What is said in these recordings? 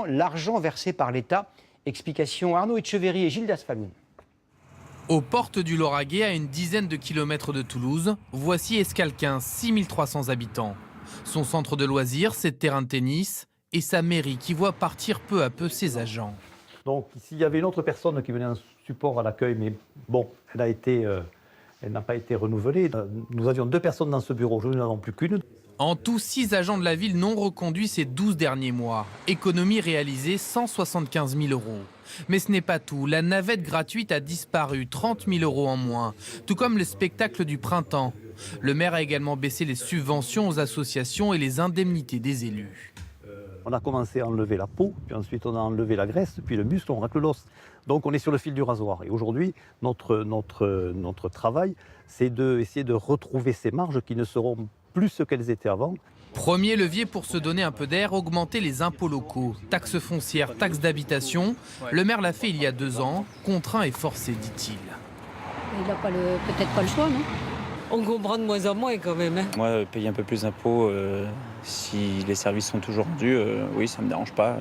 L'argent versé par l'État. Explication Arnaud Etcheverry et Gilles Dasfalou. Aux portes du Lauragais, à une dizaine de kilomètres de Toulouse, voici Escalquin, 6300 habitants. Son centre de loisirs, ses terrains de tennis et sa mairie qui voit partir peu à peu ses agents. Donc s'il y avait une autre personne qui venait en support à l'accueil, mais bon, elle n'a pas été renouvelée. Nous avions 2 personnes dans ce bureau, nous n'en avons plus qu'une. En tout, 6 agents de la ville non reconduits ces 12 derniers mois. Économie réalisée, 175 000 €. Mais ce n'est pas tout. La navette gratuite a disparu, 30 000 € en moins. Tout comme le spectacle du printemps. Le maire a également baissé les subventions aux associations et les indemnités des élus. On a commencé à enlever la peau, puis ensuite on a enlevé la graisse, puis le muscle, on racle l'os. Donc on est sur le fil du rasoir. Et aujourd'hui, notre travail, c'est d'essayer de retrouver ces marges qui ne seront plus ce qu'elles étaient avant. Premier levier pour se donner un peu d'air, augmenter les impôts locaux. Taxes foncières, taxes d'habitation. Le maire l'a fait il y a 2 ans, contraint et forcé, dit-il. Il n'a peut-être pas le choix, non? On comprend de moins en moins quand même. Hein. Moi, payer un peu plus d'impôts, si les services sont toujours rendus, oui, ça ne me dérange pas.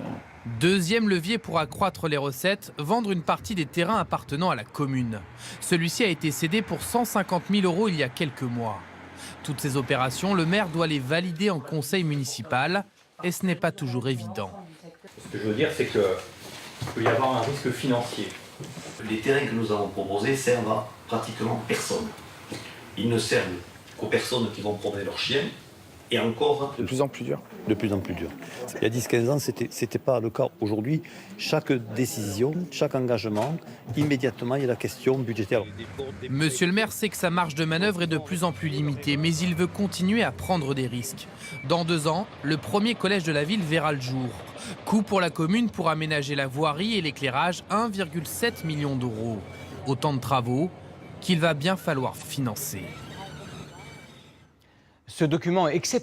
Deuxième levier pour accroître les recettes, vendre une partie des terrains appartenant à la commune. Celui-ci a été cédé pour 150 000 € il y a quelques mois. Toutes ces opérations, le maire doit les valider en conseil municipal et ce n'est pas toujours évident. Ce que je veux dire, c'est qu'il peut y avoir un risque financier. Les terrains que nous avons proposés servent à pratiquement personne. Ils ne servent qu'aux personnes qui vont promener leurs chiens. Et encore... De plus en plus dur. De plus en plus dur. Il y a 10-15 ans, ce n'était pas le cas. Aujourd'hui, chaque décision, chaque engagement, immédiatement, il y a la question budgétaire. Monsieur le maire sait que sa marge de manœuvre est de plus en plus limitée, mais il veut continuer à prendre des risques. Dans 2 ans, le premier collège de la ville verra le jour. Coût pour la commune pour aménager la voirie et l'éclairage, 1,7 million €. Autant de travaux qu'il va bien falloir financer. Ce document exceptionnel.